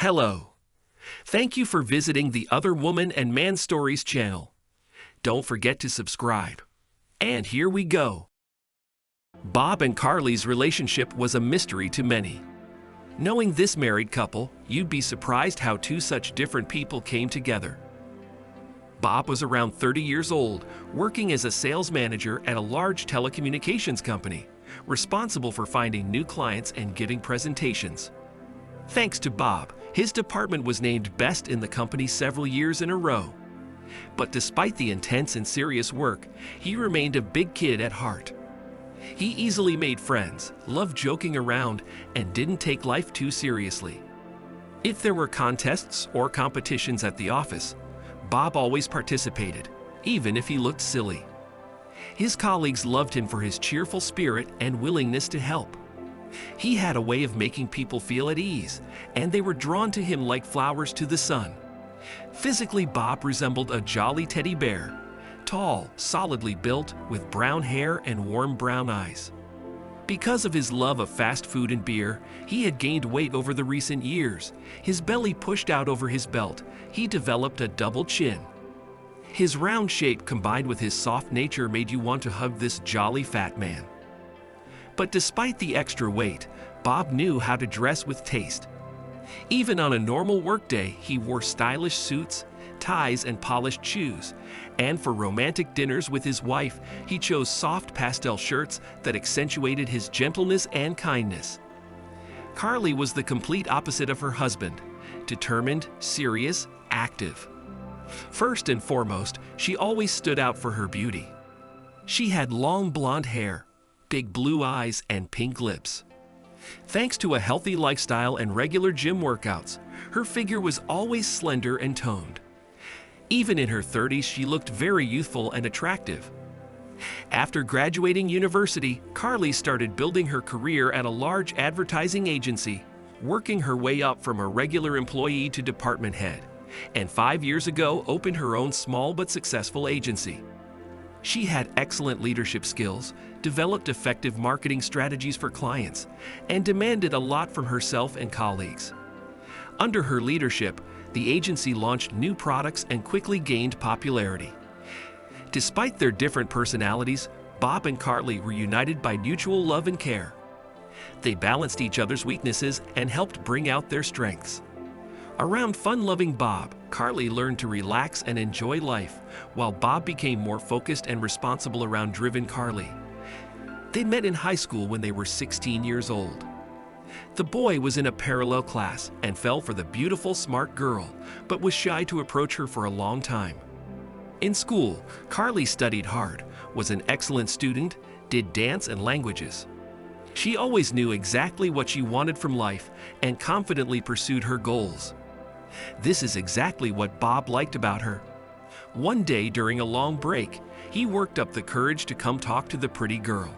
Hello. Thank you for visiting the Other Woman and Man Stories channel. Don't forget to subscribe. And here we go. Bob and Carly's relationship was a mystery to many. Knowing this married couple, you'd be surprised how two such different people came together. Bob was around 30 years old, working as a sales manager at a large telecommunications company, responsible for finding new clients and giving presentations. Thanks to Bob, his department was named best in the company several years in a row. But despite the intense and serious work, he remained a big kid at heart. He easily made friends, loved joking around, and didn't take life too seriously. If there were contests or competitions at the office, Bob always participated, even if he looked silly. His colleagues loved him for his cheerful spirit and willingness to help. He had a way of making people feel at ease, and they were drawn to him like flowers to the sun. Physically, Bob resembled a jolly teddy bear, tall, solidly built, with brown hair and warm brown eyes. Because of his love of fast food and beer, he had gained weight over the recent years. His belly pushed out over his belt. He developed a double chin. His round shape combined with his soft nature made you want to hug this jolly fat man. But despite the extra weight, Bob knew how to dress with taste. Even on a normal workday, he wore stylish suits, ties, and polished shoes. And for romantic dinners with his wife, he chose soft pastel shirts that accentuated his gentleness and kindness. Carly was the complete opposite of her husband, determined, serious, active. First and foremost, she always stood out for her beauty. She had long blonde hair, big blue eyes, and pink lips. Thanks to a healthy lifestyle and regular gym workouts, her figure was always slender and toned. Even in her 30s, she looked very youthful and attractive. After graduating university, Carly started building her career at a large advertising agency, working her way up from a regular employee to department head, and 5 years ago opened her own small but successful agency. She had excellent leadership skills, developed effective marketing strategies for clients, and demanded a lot from herself and colleagues. Under her leadership, the agency launched new products and quickly gained popularity. Despite their different personalities, Bob and Carly were united by mutual love and care. They balanced each other's weaknesses and helped bring out their strengths. Around fun-loving Bob, Carly learned to relax and enjoy life, while Bob became more focused and responsible around driven Carly. They met in high school when they were 16 years old. The boy was in a parallel class and fell for the beautiful, smart girl, but was shy to approach her for a long time. In school, Carly studied hard, was an excellent student, did dance and languages. She always knew exactly what she wanted from life and confidently pursued her goals. This is exactly what Bob liked about her. One day during a long break, he worked up the courage to come talk to the pretty girl.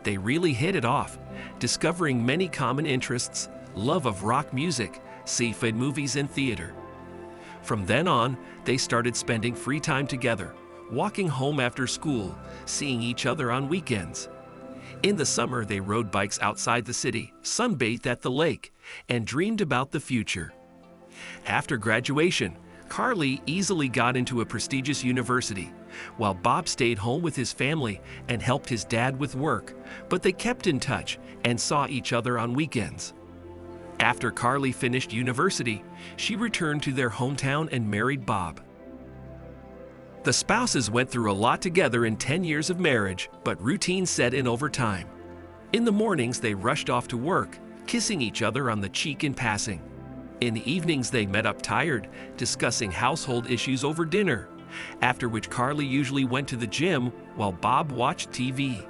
They really hit it off, discovering many common interests, love of rock music, sci-fi movies, and theater. From then on, they started spending free time together, walking home after school, seeing each other on weekends. In the summer, they rode bikes outside the city, sunbathed at the lake, and dreamed about the future. After graduation, Carly easily got into a prestigious university, while Bob stayed home with his family and helped his dad with work, but they kept in touch and saw each other on weekends. After Carly finished university, she returned to their hometown and married Bob. The spouses went through a lot together in 10 years of marriage, but routine set in over time. In the mornings, they rushed off to work, kissing each other on the cheek in passing. In the evenings, they met up tired, discussing household issues over dinner, after which Carly usually went to the gym while Bob watched TV.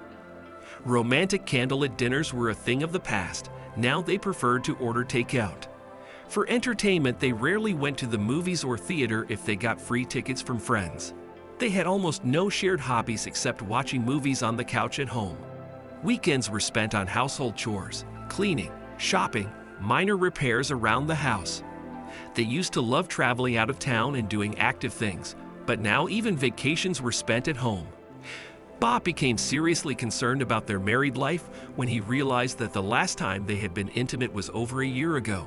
Romantic candlelit dinners were a thing of the past. Now they preferred to order takeout. For entertainment, they rarely went to the movies or theater if they got free tickets from friends. They had almost no shared hobbies except watching movies on the couch at home. Weekends were spent on household chores, cleaning, shopping, minor repairs around the house. They used to love traveling out of town and doing active things, but now even vacations were spent at home. Bob became seriously concerned about their married life when he realized that the last time they had been intimate was over a year ago.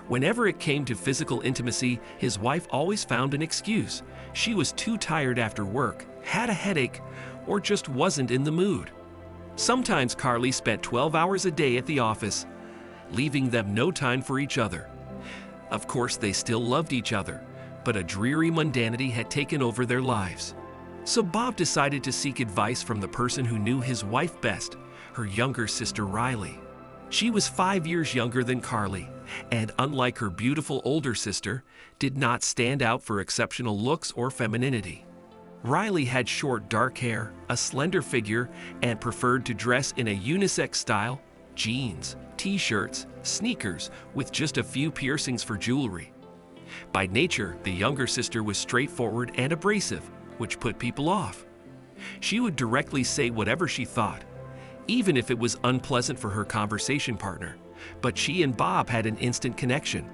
Whenever it came to physical intimacy, his wife always found an excuse. She was too tired after work, had a headache, or just wasn't in the mood. Sometimes Carly spent 12 hours a day at the office, leaving them no time for each other. Of course, they still loved each other, but a dreary mundanity had taken over their lives. So Bob decided to seek advice from the person who knew his wife best, her younger sister Riley. She was 5 years younger than Carly, and unlike her beautiful older sister, did not stand out for exceptional looks or femininity. Riley had short dark hair, a slender figure, and preferred to dress in a unisex style: jeans, t-shirts, sneakers, with just a few piercings for jewelry. By nature, the younger sister was straightforward and abrasive, which put people off. She would directly say whatever she thought, even if it was unpleasant for her conversation partner, but she and Bob had an instant connection.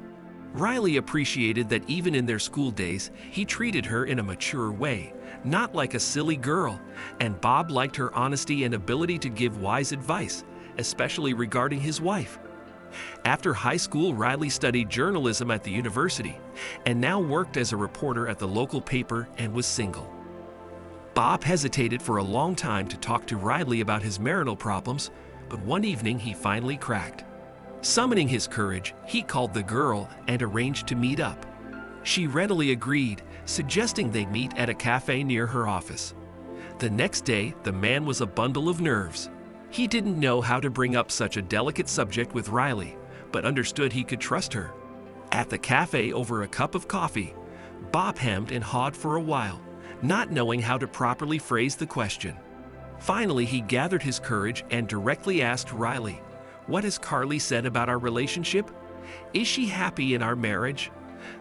Riley appreciated that even in their school days, he treated her in a mature way, not like a silly girl, and Bob liked her honesty and ability to give wise advice, especially regarding his wife. After high school, Riley studied journalism at the university and now worked as a reporter at the local paper and was single. Bob hesitated for a long time to talk to Riley about his marital problems, but one evening he finally cracked. Summoning his courage, he called the girl and arranged to meet up. She readily agreed, suggesting they meet at a cafe near her office. The next day, the man was a bundle of nerves. He didn't know how to bring up such a delicate subject with Riley, but understood he could trust her. At the cafe over a cup of coffee, Bob hemmed and hawed for a while, not knowing how to properly phrase the question. Finally, he gathered his courage and directly asked Riley, "What has Carly said about our relationship? Is she happy in our marriage?"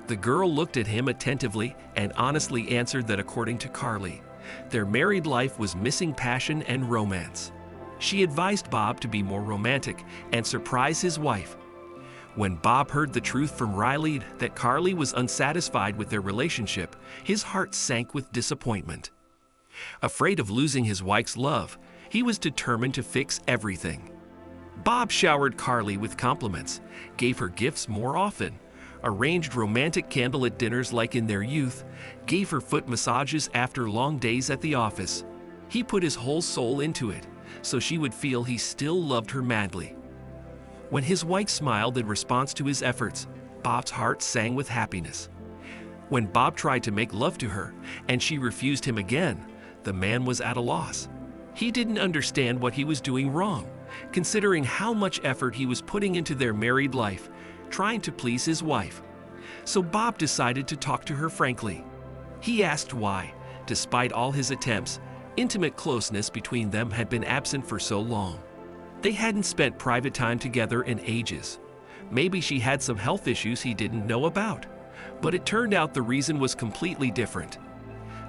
The girl looked at him attentively and honestly answered that according to Carly, their married life was missing passion and romance. She advised Bob to be more romantic and surprise his wife. When Bob heard the truth from Riley that Carly was unsatisfied with their relationship, his heart sank with disappointment. Afraid of losing his wife's love, he was determined to fix everything. Bob showered Carly with compliments, gave her gifts more often, arranged romantic candlelit dinners like in their youth, gave her foot massages after long days at the office. He put his whole soul into it, so she would feel he still loved her madly. When his wife smiled in response to his efforts, Bob's heart sang with happiness. When Bob tried to make love to her and she refused him again, the man was at a loss. He didn't understand what he was doing wrong, considering how much effort he was putting into their married life, trying to please his wife. So Bob decided to talk to her frankly. He asked why, despite all his attempts, intimate closeness between them had been absent for so long. They hadn't spent private time together in ages. Maybe she had some health issues he didn't know about, but it turned out the reason was completely different.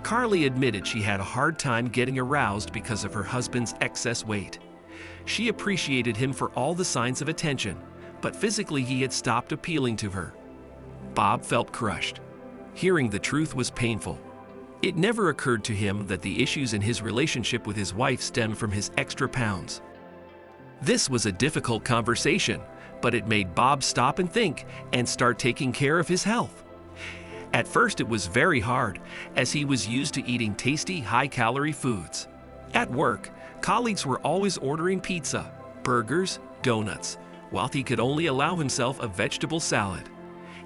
Carly admitted she had a hard time getting aroused because of her husband's excess weight. She appreciated him for all the signs of attention, but physically he had stopped appealing to her. Bob felt crushed. Hearing the truth was painful. It never occurred to him that the issues in his relationship with his wife stemmed from his extra pounds. This was a difficult conversation, but it made Bob stop and think and start taking care of his health. At first it was very hard, as he was used to eating tasty, high-calorie foods. At work, colleagues were always ordering pizza, burgers, donuts, while he could only allow himself a vegetable salad.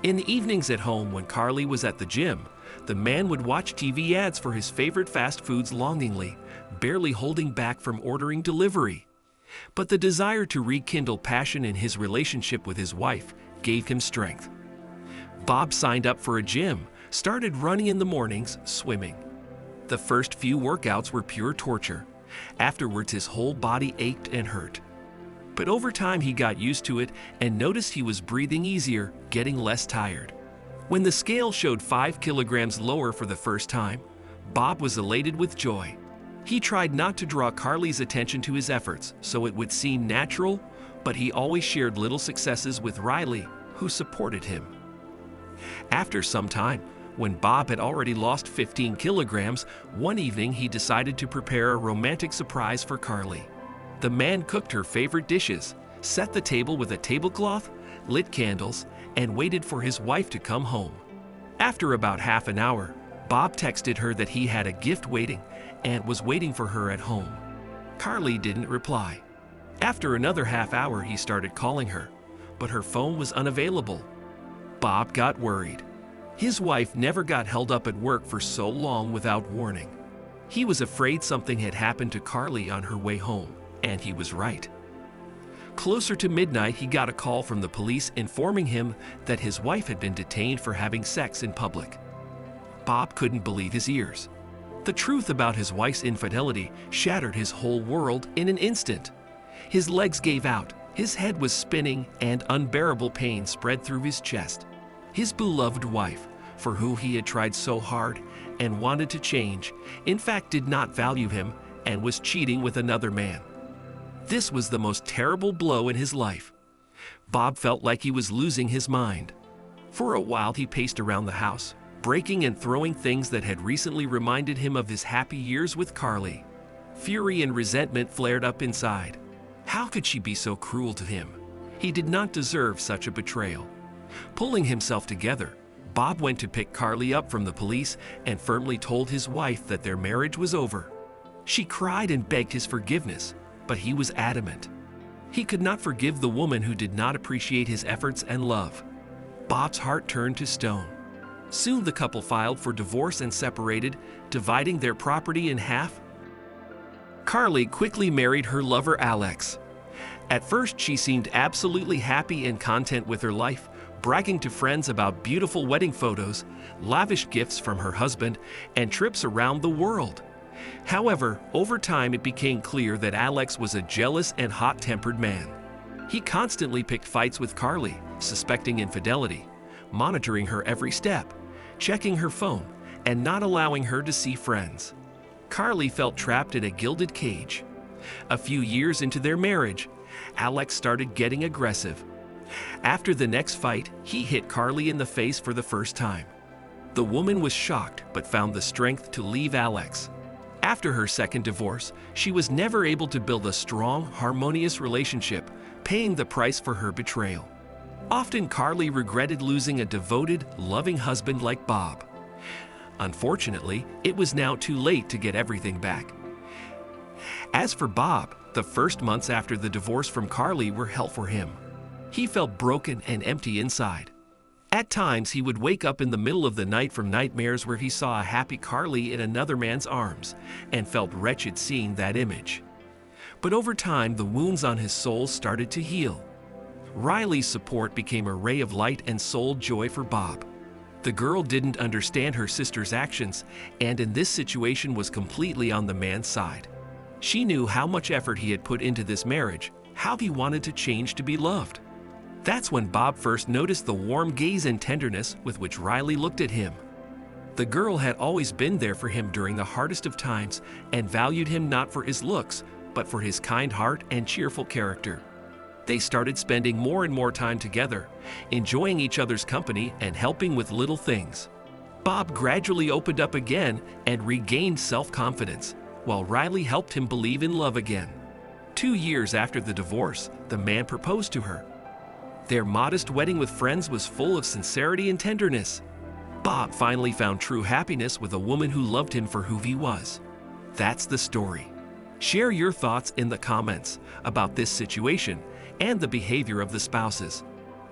In the evenings at home when Carly was at the gym, the man would watch TV ads for his favorite fast foods longingly, barely holding back from ordering delivery. But the desire to rekindle passion in his relationship with his wife gave him strength. Bob signed up for a gym, started running in the mornings, swimming. The first few workouts were pure torture. Afterwards, his whole body ached and hurt. But over time, he got used to it and noticed he was breathing easier, getting less tired. When the scale showed 5 kilograms lower for the first time, Bob was elated with joy. He tried not to draw Carly's attention to his efforts so it would seem natural, but he always shared little successes with Riley, who supported him. After some time, when Bob had already lost 15 kilograms, one evening he decided to prepare a romantic surprise for Carly. The man cooked her favorite dishes, set the table with a tablecloth, lit candles, and waited for his wife to come home. After about half an hour, Bob texted her that he had a gift waiting and was waiting for her at home. Carly didn't reply. After another half hour, he started calling her, but her phone was unavailable. Bob got worried. His wife never got held up at work for so long without warning. He was afraid something had happened to Carly on her way home, and he was right. Closer to midnight, he got a call from the police informing him that his wife had been detained for having sex in public. Bob couldn't believe his ears. The truth about his wife's infidelity shattered his whole world in an instant. His legs gave out, his head was spinning, and unbearable pain spread through his chest. His beloved wife, for who he had tried so hard and wanted to change, in fact did not value him and was cheating with another man. This was the most terrible blow in his life. Bob felt like he was losing his mind. For a while he paced around the house, breaking and throwing things that had recently reminded him of his happy years with Carly. Fury and resentment flared up inside. How could she be so cruel to him? He did not deserve such a betrayal. Pulling himself together, Bob went to pick Carly up from the police and firmly told his wife that their marriage was over. She cried and begged his forgiveness, but he was adamant. He could not forgive the woman who did not appreciate his efforts and love. Bob's heart turned to stone. Soon the couple filed for divorce and separated, dividing their property in half. Carly quickly married her lover Alex. At first, she seemed absolutely happy and content with her life, bragging to friends about beautiful wedding photos, lavish gifts from her husband, and trips around the world. However, over time it became clear that Alex was a jealous and hot-tempered man. He constantly picked fights with Carly, suspecting infidelity, monitoring her every step, checking her phone, and not allowing her to see friends. Carly felt trapped in a gilded cage. A few years into their marriage, Alex started getting aggressive. After the next fight, he hit Carly in the face for the first time. The woman was shocked but found the strength to leave Alex. After her second divorce, she was never able to build a strong, harmonious relationship, paying the price for her betrayal. Often Carly regretted losing a devoted, loving husband like Bob. Unfortunately, it was now too late to get everything back. As for Bob, the first months after the divorce from Carly were hell for him. He felt broken and empty inside. At times, he would wake up in the middle of the night from nightmares where he saw a happy Carly in another man's arms and felt wretched seeing that image. But over time, the wounds on his soul started to heal. Riley's support became a ray of light and soul joy for Bob. The girl didn't understand her sister's actions, and in this situation was completely on the man's side. She knew how much effort he had put into this marriage, how he wanted to change to be loved. That's when Bob first noticed the warm gaze and tenderness with which Riley looked at him. The girl had always been there for him during the hardest of times and valued him not for his looks, but for his kind heart and cheerful character. They started spending more and more time together, enjoying each other's company and helping with little things. Bob gradually opened up again and regained self-confidence, while Riley helped him believe in love again. 2 years after the divorce, the man proposed to her. Their modest wedding with friends was full of sincerity and tenderness. Bob finally found true happiness with a woman who loved him for who he was. That's the story. Share your thoughts in the comments about this situation and the behavior of the spouses.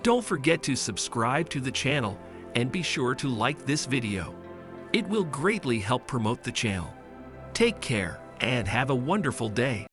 Don't forget to subscribe to the channel and be sure to like this video. It will greatly help promote the channel. Take care and have a wonderful day.